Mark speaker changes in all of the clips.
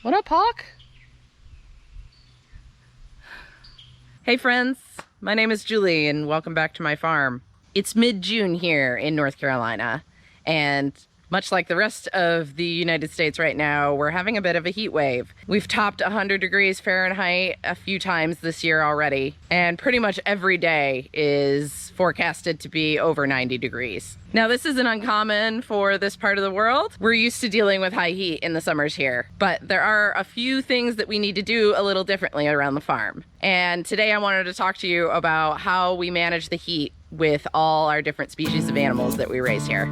Speaker 1: What up, Hawk? Hey friends, my name is Julie and welcome back to my farm. It's mid-June here in North Carolina, and much like the rest of the United States right now, we're having a bit of a heat wave. We've topped 100 degrees Fahrenheit a few times this year already, and pretty much every day is forecasted to be over 90 degrees. Now, this isn't uncommon for this part of the world. We're used to dealing with high heat in the summers here, but there are a few things that we need to do a little differently around the farm. And today I wanted to talk to you about how we manage the heat with all our different species of animals that we raise here.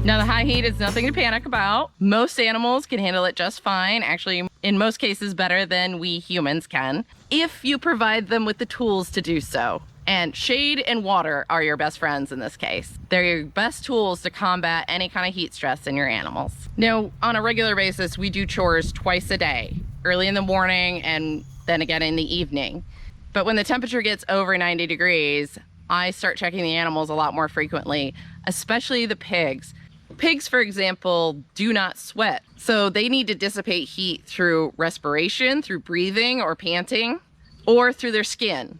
Speaker 1: Now, the high heat is nothing to panic about. Most animals can handle it just fine. Actually, in most cases, better than we humans can, if you provide them with the tools to do so. And shade and water are your best friends in this case. They're your best tools to combat any kind of heat stress in your animals. Now, on a regular basis, we do chores twice a day, early in the morning and then again in the evening. But when the temperature gets over 90 degrees, I start checking the animals a lot more frequently, especially the pigs. Pigs, for example, do not sweat, so they need to dissipate heat through respiration, through breathing or panting, or through their skin.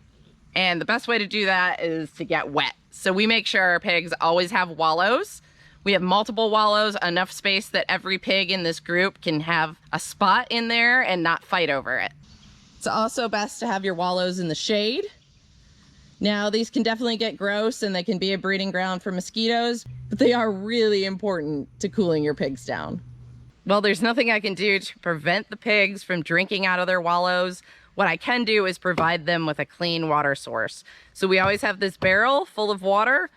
Speaker 1: And the best way to do that is to get wet. So we make sure our pigs always have wallows. We have multiple wallows, enough space that every pig in this group can have a spot in there and not fight over it. It's also best to have your wallows in the shade. Now, these can definitely get gross and they can be a breeding ground for mosquitoes, but they are really important to cooling your pigs down. Well, there's nothing I can do to prevent the pigs from drinking out of their wallows. What I can do is provide them with a clean water source. So we always have this barrel full of water.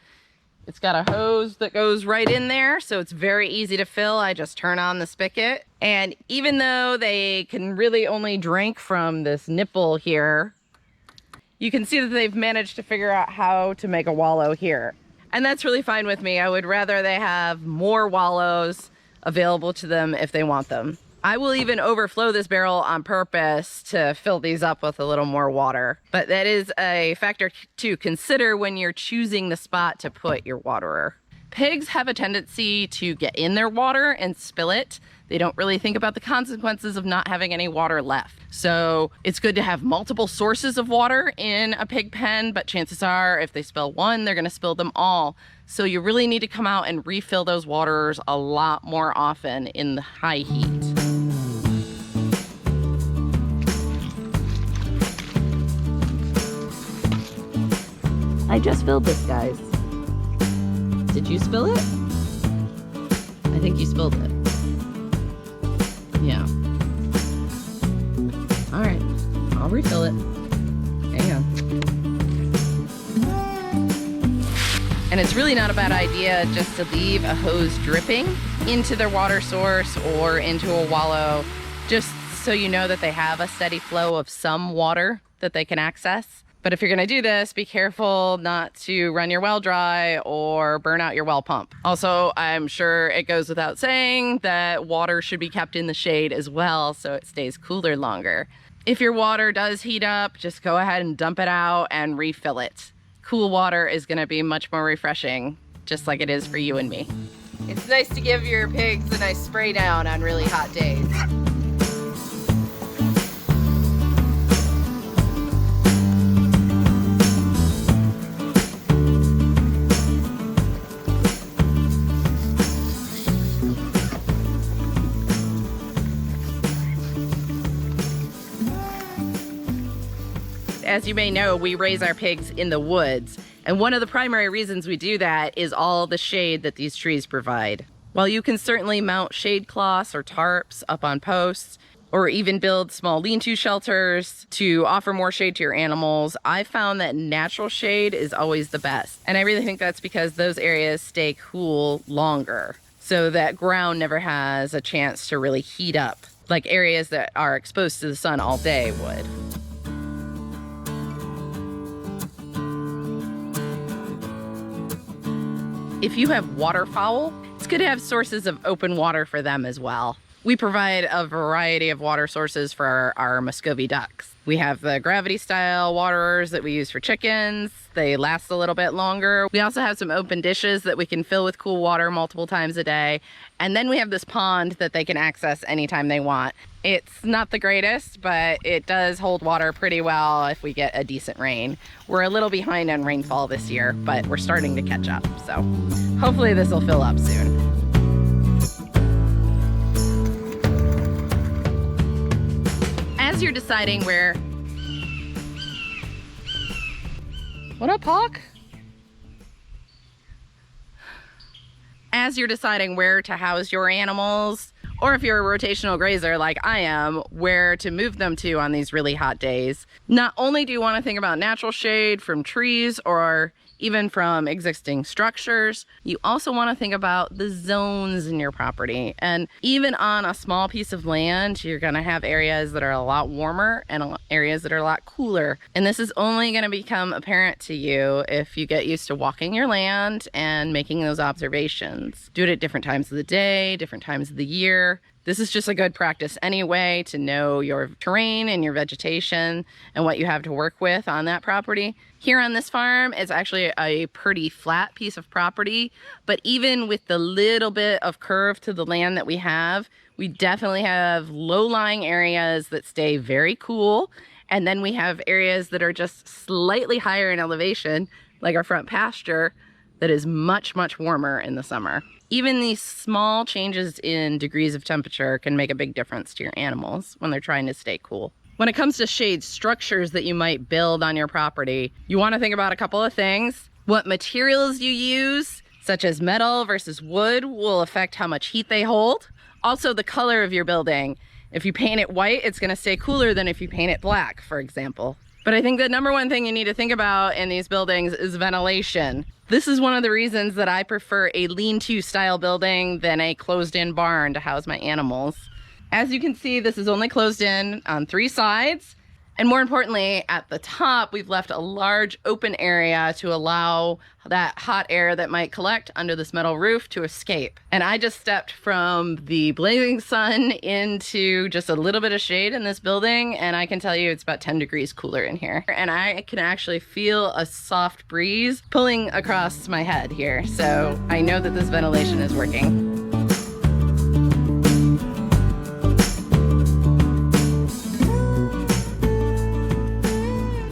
Speaker 1: It's got a hose that goes right in there, so it's very easy to fill. I just turn on the spigot. And even though they can really only drink from this nipple here, you can see that they've managed to figure out how to make a wallow here. And that's really fine with me. I would rather they have more wallows available to them if they want them. I will even overflow this barrel on purpose to fill these up with a little more water. But that is a factor to consider when you're choosing the spot to put your waterer. Pigs have a tendency to get in their water and spill it. They don't really think about the consequences of not having any water left. So it's good to have multiple sources of water in a pig pen, but chances are if they spill one, they're gonna spill them all. So you really need to come out and refill those waterers a lot more often in the high heat. I just filled this, guys. Did you spill it? I think you spilled it. Yeah. All right, I'll refill it. Hang on. And it's really not a bad idea just to leave a hose dripping into their water source or into a wallow, just so you know that they have a steady flow of some water that they can access. But if you're gonna do this, be careful not to run your well dry or burn out your well pump. Also, I'm sure it goes without saying that water should be kept in the shade as well so it stays cooler longer. If your water does heat up, just go ahead and dump it out and refill it. Cool water is gonna be much more refreshing, just like it is for you and me. It's nice to give your pigs a nice spray down on really hot days. As you may know, we raise our pigs in the woods, and one of the primary reasons we do that is all the shade that these trees provide. While you can certainly mount shade cloths or tarps up on posts, or even build small lean-to shelters to offer more shade to your animals, I found that natural shade is always the best. And I really think that's because those areas stay cool longer, so that ground never has a chance to really heat up like areas that are exposed to the sun all day would. If you have waterfowl, it's good to have sources of open water for them as well. We provide a variety of water sources for our Muscovy ducks. We have the gravity style waterers that we use for chickens. They last a little bit longer. We also have some open dishes that we can fill with cool water multiple times a day. And then we have this pond that they can access anytime they want. It's not the greatest, but it does hold water pretty well if we get a decent rain. We're a little behind on rainfall this year, but we're starting to catch up. So hopefully this will fill up soon. As you're deciding where... What up, Hawk? As you're deciding where to house your animals, or if you're a rotational grazer like I am, where to move them to on these really hot days, not only do you want to think about natural shade from trees or even from existing structures, you also want to think about the zones in your property. And even on a small piece of land, you're going to have areas that are a lot warmer and areas that are a lot cooler. And this is only going to become apparent to you if you get used to walking your land and making those observations. Do it at different times of the day, different times of the year. This is just a good practice anyway to know your terrain and your vegetation and what you have to work with on that property. Here on this farm, it's actually a pretty flat piece of property, but even with the little bit of curve to the land that we definitely have low-lying areas that stay very cool. And then we have areas that are just slightly higher in elevation, like our front pasture, that is much, much warmer in the summer. Even these small changes in degrees of temperature can make a big difference to your animals when they're trying to stay cool. When it comes to shade structures that you might build on your property, you want to think about a couple of things. What materials you use, such as metal versus wood, will affect how much heat they hold. Also, the color of your building. If you paint it white, it's going to stay cooler than if you paint it black, for example. But I think the number one thing you need to think about in these buildings is ventilation. This is one of the reasons that I prefer a lean-to style building than a closed-in barn to house my animals. As you can see, this is only closed in on 3 sides. And more importantly, at the top, we've left a large open area to allow that hot air that might collect under this metal roof to escape. And I just stepped from the blazing sun into just a little bit of shade in this building, and I can tell you it's about 10 degrees cooler in here. And I can actually feel a soft breeze pulling across my head here. So I know that this ventilation is working.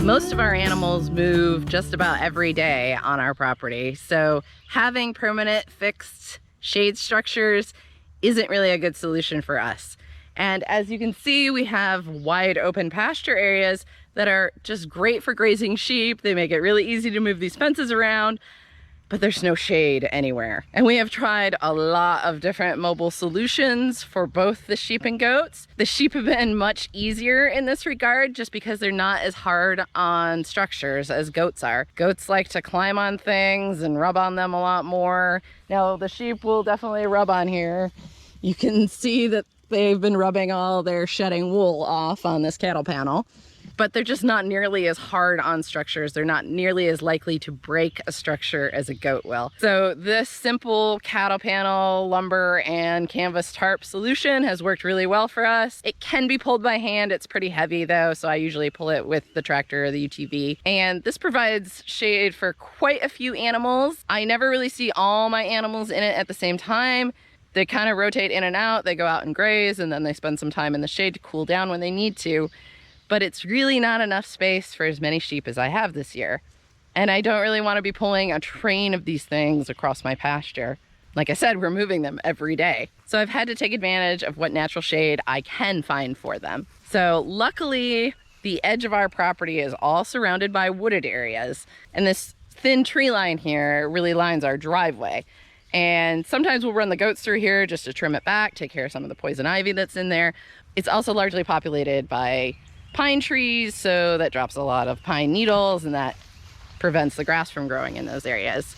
Speaker 1: Most of our animals move just about every day on our property, so having permanent fixed shade structures isn't really a good solution for us. And as you can see, we have wide open pasture areas that are just great for grazing sheep. They make it really easy to move these fences around, but there's no shade anywhere. And we have tried a lot of different mobile solutions for both the sheep and goats. The sheep have been much easier in this regard just because they're not as hard on structures as goats are. Goats like to climb on things and rub on them a lot more. Now the sheep will definitely rub on here. You can see that they've been rubbing all their shedding wool off on this cattle panel. But they're just not nearly as hard on structures. They're not nearly as likely to break a structure as a goat will. So this simple cattle panel, lumber, and canvas tarp solution has worked really well for us. It can be pulled by hand. It's pretty heavy though, so I usually pull it with the tractor or the UTV. And this provides shade for quite a few animals. I never really see all my animals in it at the same time. They kind of rotate in and out. They go out and graze, and then they spend some time in the shade to cool down when they need to. But it's really not enough space for as many sheep as I have this year. And I don't really want to be pulling a train of these things across my pasture. Like I said, we're moving them every day. So I've had to take advantage of what natural shade I can find for them. So luckily, the edge of our property is all surrounded by wooded areas. And this thin tree line here really lines our driveway. And sometimes we'll run the goats through here just to trim it back, take care of some of the poison ivy that's in there. It's also largely populated by pine trees, so that drops a lot of pine needles and that prevents the grass from growing in those areas.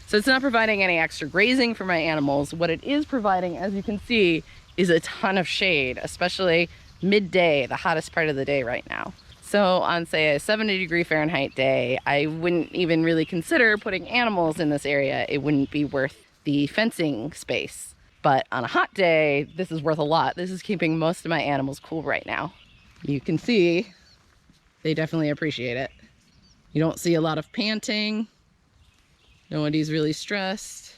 Speaker 1: So it's not providing any extra grazing for my animals. What it is providing, as you can see, is a ton of shade, especially midday, the hottest part of the day right now. So on, say, a 70-degree Fahrenheit day, I wouldn't even really consider putting animals in this area. It wouldn't be worth the fencing space. But on a hot day, this is worth a lot. This is keeping most of my animals cool right now. You can see they definitely appreciate it. You don't see a lot of panting. Nobody's really stressed.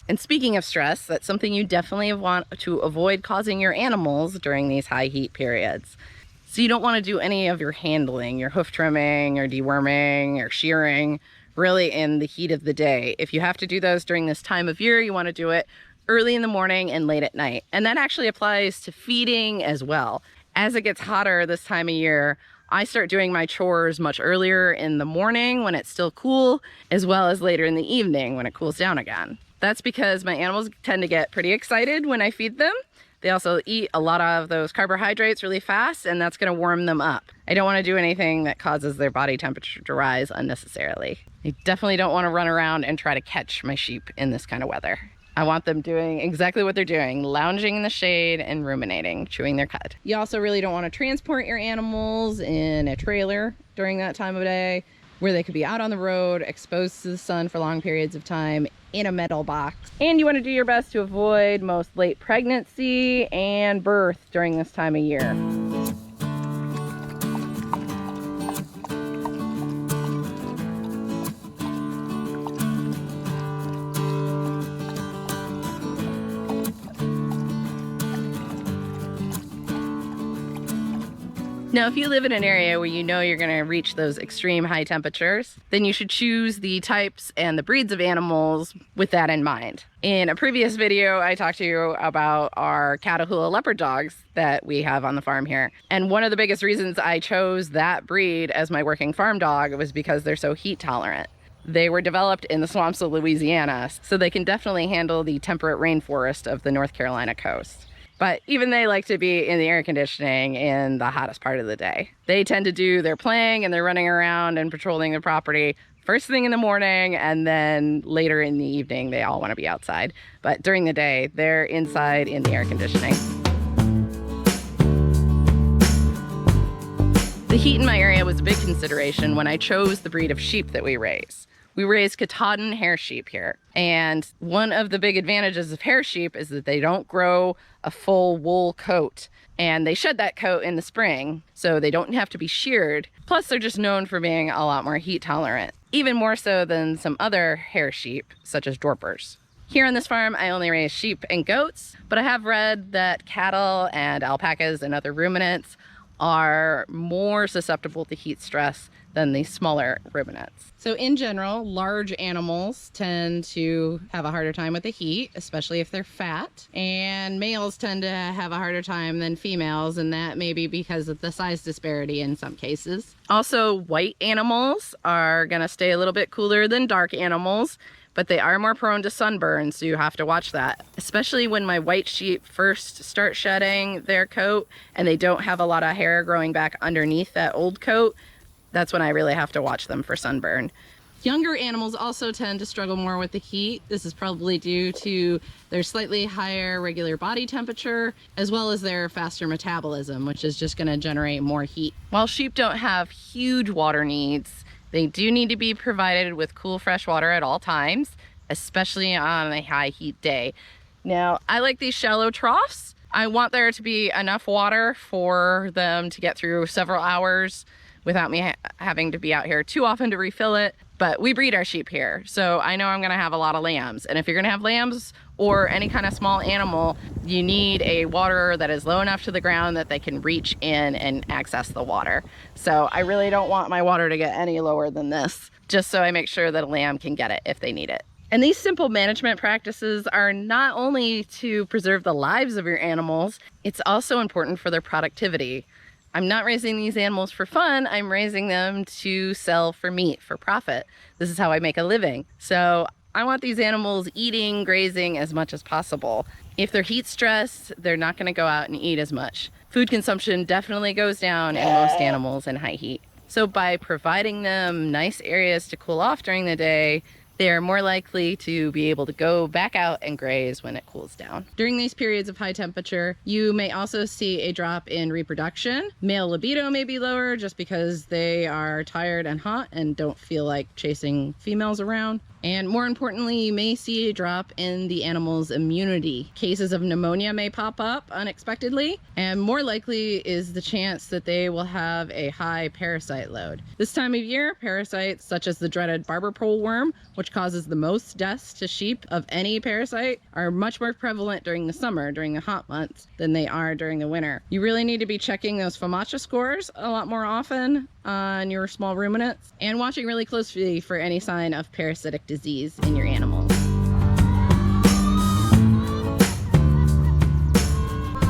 Speaker 1: And speaking of stress, that's something you definitely want to avoid causing your animals during these high heat periods. So you don't want to do any of your handling, your hoof trimming or deworming or shearing, really in the heat of the day. If you have to do those during this time of year, you want to do it early in the morning and late at night. And that actually applies to feeding as well. As it gets hotter this time of year, I start doing my chores much earlier in the morning when it's still cool, as well as later in the evening when it cools down again. That's because my animals tend to get pretty excited when I feed them. They also eat a lot of those carbohydrates really fast, and that's going to warm them up. I don't want to do anything that causes their body temperature to rise unnecessarily. I definitely don't want to run around and try to catch my sheep in this kind of weather. I want them doing exactly what they're doing, lounging in the shade and ruminating, chewing their cud. You also really don't want to transport your animals in a trailer during that time of day, where they could be out on the road, exposed to the sun for long periods of time, in a metal box. And you want to do your best to avoid most late pregnancy and birth during this time of year. Now, if you live in an area where you know you're going to reach those extreme high temperatures, then you should choose the types and the breeds of animals with that in mind. In a previous video, I talked to you about our Catahoula leopard dogs that we have on the farm here. And one of the biggest reasons I chose that breed as my working farm dog was because they're so heat tolerant. They were developed in the swamps of Louisiana, so they can definitely handle the temperate rainforest of the North Carolina coast. But even they like to be in the air conditioning in the hottest part of the day. They tend to do their playing and they're running around and patrolling the property first thing in the morning, and then later in the evening they all want to be outside. But during the day, they're inside in the air conditioning. The heat in my area was a big consideration when I chose the breed of sheep that we raise. We raise Katahdin hair sheep here. And one of the big advantages of hair sheep is that they don't grow a full wool coat. And they shed that coat in the spring, so they don't have to be sheared. Plus, they're just known for being a lot more heat tolerant, even more so than some other hair sheep, such as Dorpers. Here on this farm, I only raise sheep and goats, but I have read that cattle and alpacas and other ruminants are more susceptible to heat stress than the smaller ruminants. So in general, large animals tend to have a harder time with the heat, especially if they're fat, and males tend to have a harder time than females, and that may be because of the size disparity in some cases. Also, white animals are going to stay a little bit cooler than dark animals, but they are more prone to sunburn, so you have to watch that. Especially when my white sheep first start shedding their coat and they don't have a lot of hair growing back underneath that old coat, that's when I really have to watch them for sunburn. Younger animals also tend to struggle more with the heat. This is probably due to their slightly higher regular body temperature, as well as their faster metabolism, which is just going to generate more heat. While sheep don't have huge water needs, they do need to be provided with cool, fresh water at all times, especially on a high heat day. Now, I like these shallow troughs. I want there to be enough water for them to get through several hours without me having to be out here too often to refill it. But we breed our sheep here, so I know I'm gonna have a lot of lambs. And if you're gonna have lambs or any kind of small animal, you need a water that is low enough to the ground that they can reach in and access the water. So I really don't want my water to get any lower than this, just so I make sure that a lamb can get it if they need it. And these simple management practices are not only to preserve the lives of your animals, it's also important for their productivity. I'm not raising these animals for fun, I'm raising them to sell for meat, for profit. This is how I make a living. So I want these animals eating, grazing as much as possible. If they're heat stressed, they're not going to go out and eat as much. Food consumption definitely goes down in most animals in high heat. So by providing them nice areas to cool off during the day, they're more likely to be able to go back out and graze when it cools down. During these periods of high temperature, you may also see a drop in reproduction. Male libido may be lower just because they are tired and hot and don't feel like chasing females around. And more importantly, you may see a drop in the animal's immunity. Cases of pneumonia may pop up unexpectedly, and more likely is the chance that they will have a high parasite load. This time of year, parasites such as the dreaded barber pole worm, which causes the most deaths to sheep of any parasite, are much more prevalent during the summer, during the hot months, than they are during the winter. You really need to be checking those FOMACHA scores a lot more often on your small ruminants, and watching really closely for any sign of parasitic disease in your animals.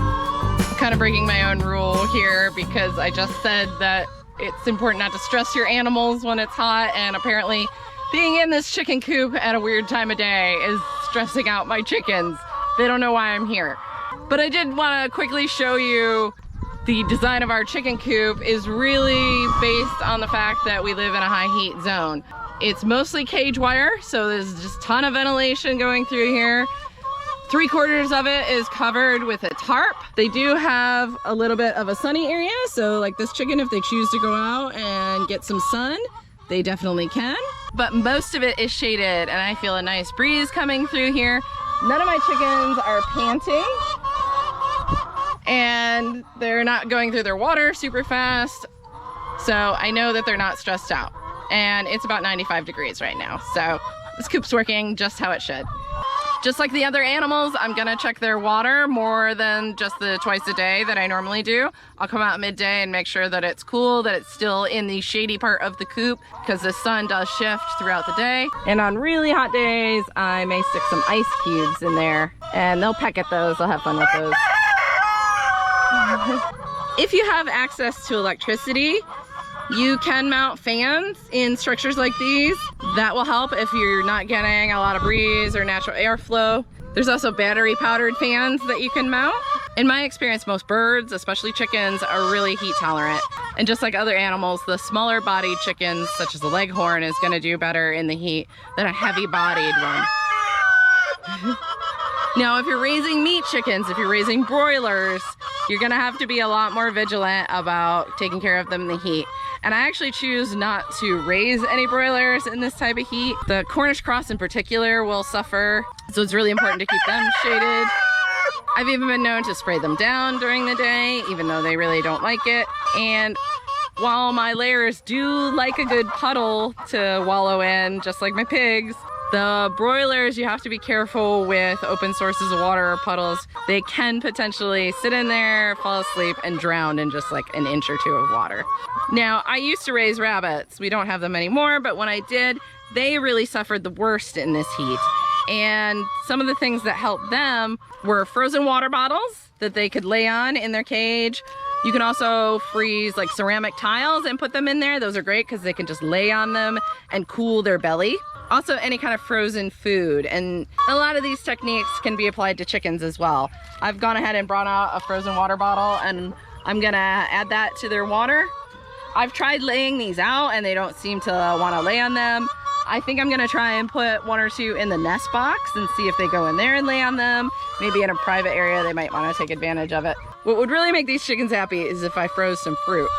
Speaker 1: I'm kind of breaking my own rule here because I just said that it's important not to stress your animals when it's hot, and apparently being in this chicken coop at a weird time of day is stressing out my chickens. They don't know why I'm here. But I did want to quickly show you the design of our chicken coop is really based on the fact that we live in a high heat zone. It's mostly cage wire, so there's just a ton of ventilation going through here. 3/4 of it is covered with a tarp. They do have a little bit of a sunny area, so like this chicken, if they choose to go out and get some sun, they definitely can. But most of it is shaded, and I feel a nice breeze coming through here. None of my chickens are panting, and they're not going through their water super fast. So I know that they're not stressed out. And it's about 95 degrees right now. So this coop's working just how it should. Just like the other animals, I'm gonna check their water more than just the twice a day that I normally do. I'll come out midday and make sure that it's cool, that it's still in the shady part of the coop, because the sun does shift throughout the day. And on really hot days, I may stick some ice cubes in there, and they'll peck at those. They'll have fun with those. If you have access to electricity, you can mount fans in structures like these. That will help if you're not getting a lot of breeze or natural airflow. There's also battery powered fans that you can mount. In my experience, most birds, especially chickens, are really heat tolerant. And just like other animals, the smaller bodied chickens, such as the leghorn, is gonna do better in the heat than a heavy bodied one. Now, if you're raising meat chickens, if you're raising broilers, you're gonna have to be a lot more vigilant about taking care of them in the heat. And I actually choose not to raise any broilers in this type of heat. The Cornish cross in particular will suffer, so it's really important to keep them shaded. I've even been known to spray them down during the day, even though they really don't like it. And while my layers do like a good puddle to wallow in, just like my pigs, the broilers, you have to be careful with open sources of water or puddles. They can potentially sit in there, fall asleep, and drown in just like an inch or two of water. Now, I used to raise rabbits. We don't have them anymore, but when I did, they really suffered the worst in this heat. And some of the things that helped them were frozen water bottles that they could lay on in their cage. You can also freeze like ceramic tiles and put them in there. Those are great because they can just lay on them and cool their belly. Also, any kind of frozen food, and a lot of these techniques can be applied to chickens as well. I've gone ahead and brought out a frozen water bottle, and I'm gonna add that to their water. I've tried laying these out and they don't seem to want to lay on them. I think I'm gonna try and put one or two in the nest box and see if they go in there and lay on them. Maybe in a private area they might want to take advantage of it. What would really make these chickens happy is if I froze some fruit,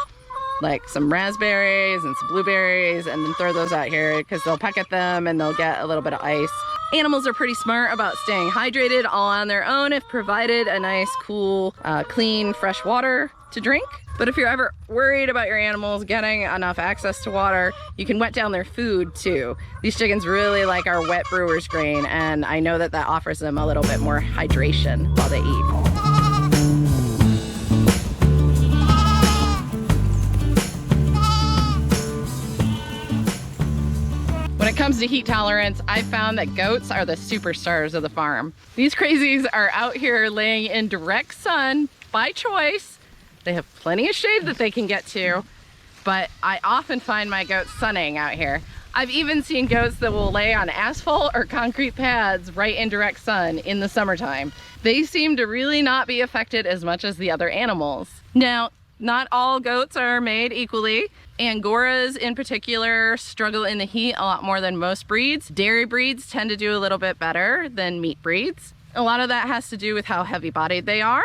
Speaker 1: like some raspberries and some blueberries, and then throw those out here because they'll peck at them and they'll get a little bit of ice. Animals are pretty smart about staying hydrated all on their own if provided a nice, cool, clean, fresh water to drink. But if you're ever worried about your animals getting enough access to water, you can wet down their food too. These chickens really like our wet brewer's grain, and I know that that offers them a little bit more hydration while they eat. When it comes to heat tolerance, I found that goats are the superstars of the farm. These crazies are out here laying in direct sun by choice. They have plenty of shade that they can get to, but I often find my goats sunning out here. I've even seen goats that will lay on asphalt or concrete pads right in direct sun in the summertime. They seem to really not be affected as much as the other animals. Now, not all goats are made equally. Angoras in particular struggle in the heat a lot more than most breeds. Dairy breeds tend to do a little bit better than meat breeds. A lot of that has to do with how heavy-bodied they are,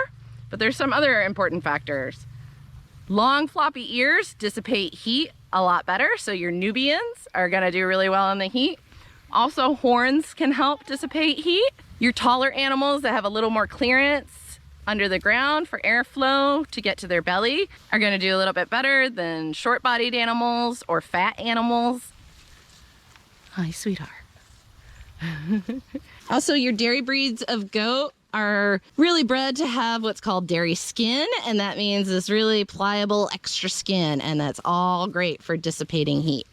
Speaker 1: but there's some other important factors. Long floppy ears dissipate heat a lot better, so your Nubians are gonna do really well in the heat. Also, horns can help dissipate heat. Your taller animals that have a little more clearance under the ground for airflow to get to their belly are gonna do a little bit better than short-bodied animals or fat animals. Hi, sweetheart. Also, your dairy breeds of goat are really bred to have what's called dairy skin, and that means this really pliable extra skin, and that's all great for dissipating heat.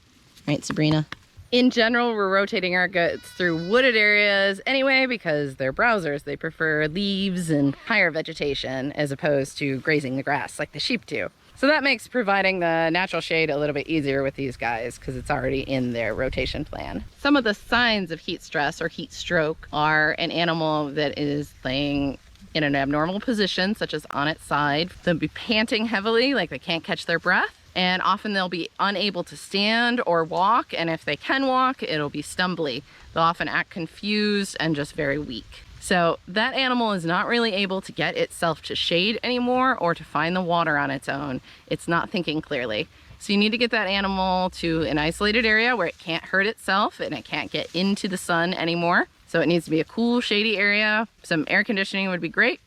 Speaker 1: Right, Sabrina? In general, we're rotating our goats through wooded areas anyway because they're browsers. They prefer leaves and higher vegetation as opposed to grazing the grass like the sheep do. So that makes providing the natural shade a little bit easier with these guys because it's already in their rotation plan. Some of the signs of heat stress or heat stroke are an animal that is laying in an abnormal position, such as on its side. They'll be panting heavily, like they can't catch their breath. And often they'll be unable to stand or walk, and if they can walk, it'll be stumbly. They'll often act confused and just very weak. So that animal is not really able to get itself to shade anymore or to find the water on its own. It's not thinking clearly. So you need to get that animal to an isolated area where it can't hurt itself and it can't get into the sun anymore. So it needs to be a cool, shady area. Some air conditioning would be great,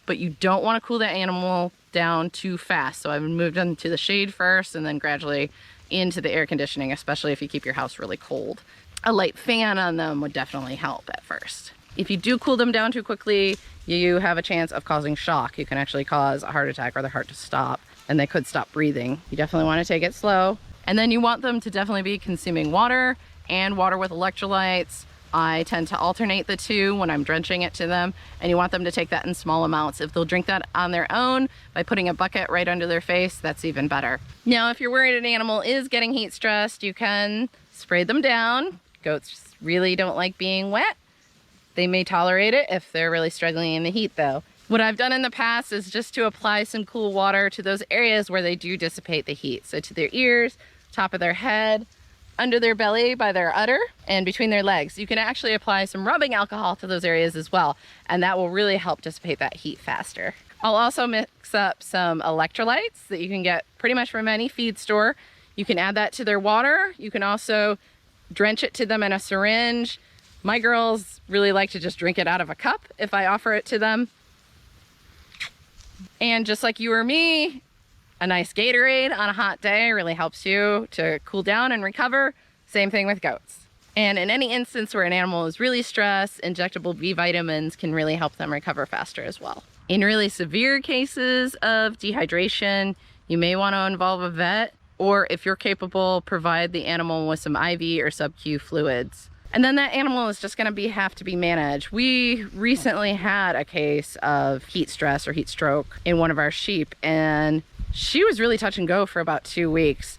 Speaker 1: but you don't want to cool that animal down too fast. So I've moved them to the shade first and then gradually into the air conditioning, especially if you keep your house really cold. A light fan on them would definitely help at first. If you do cool them down too quickly, you have a chance of causing shock. You can actually cause a heart attack or their heart to stop, and they could stop breathing. You definitely want to take it slow. And then you want them to definitely be consuming water and water with electrolytes. I tend to alternate the two when I'm drenching it to them, and you want them to take that in small amounts. If they'll drink that on their own by putting a bucket right under their face, that's even better. Now, if you're worried an animal is getting heat stressed, you can spray them down. Goats really don't like being wet. They may tolerate it if they're really struggling in the heat though. What I've done in the past is just to apply some cool water to those areas where they do dissipate the heat. So to their ears, top of their head, under their belly by their udder, and between their legs. You can actually apply some rubbing alcohol to those areas as well, and that will really help dissipate that heat faster. I'll also mix up some electrolytes that you can get pretty much from any feed store. You can add that to their water. You can also drench it to them in a syringe. My girls really like to just drink it out of a cup if I offer it to them. And just like you or me, a nice Gatorade on a hot day really helps you to cool down and recover. Same thing with goats. And in any instance where an animal is really stressed, injectable B vitamins can really help them recover faster as well. In really severe cases of dehydration, you may want to involve a vet, or if you're capable, provide the animal with some IV or sub-Q fluids. And then that animal is just going to have to be managed. We recently had a case of heat stress or heat stroke in one of our sheep, and she was really touch and go for about 2 weeks.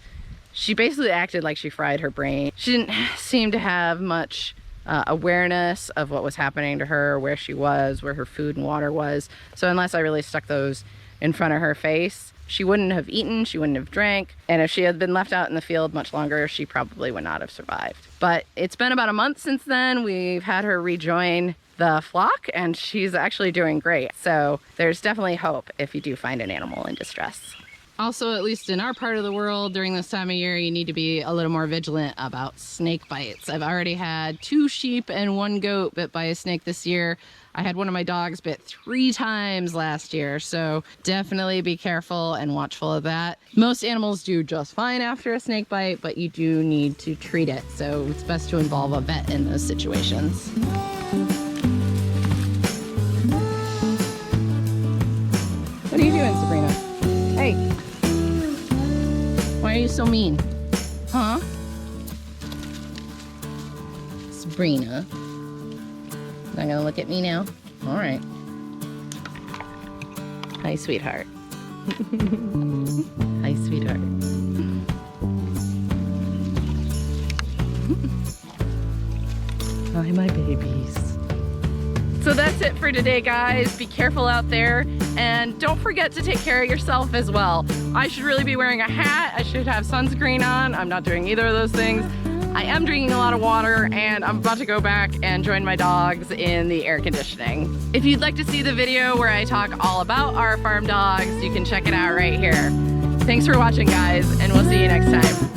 Speaker 1: She basically acted like she fried her brain. She didn't seem to have much awareness of what was happening to her, where she was, where her food and water was. So unless I really stuck those in front of her face, she wouldn't have eaten, she wouldn't have drank, and if she had been left out in the field much longer, she probably would not have survived. But it's been about a month since then. We've had her rejoin the flock, and she's actually doing great. So there's definitely hope if you do find an animal in distress. Also, at least in our part of the world, during this time of year, you need to be a little more vigilant about snake bites. I've already had 2 sheep and 1 goat bit by a snake this year. I had one of my dogs bit 3 times last year, so definitely be careful and watchful of that. Most animals do just fine after a snake bite, but you do need to treat it, so it's best to involve a vet in those situations. What are you doing, Sabrina? Hey! Why are you so mean? Huh? Sabrina. Not gonna look at me now? All right. Hi, sweetheart. Hi, sweetheart. Hi, my babies. So that's it for today, guys. Be careful out there and don't forget to take care of yourself as well. I should really be wearing a hat. I should have sunscreen on. I'm not doing either of those things. I am drinking a lot of water and I'm about to go back and join my dogs in the air conditioning. If you'd like to see the video where I talk all about our farm dogs, you can check it out right here. Thanks for watching, guys, and we'll see you next time.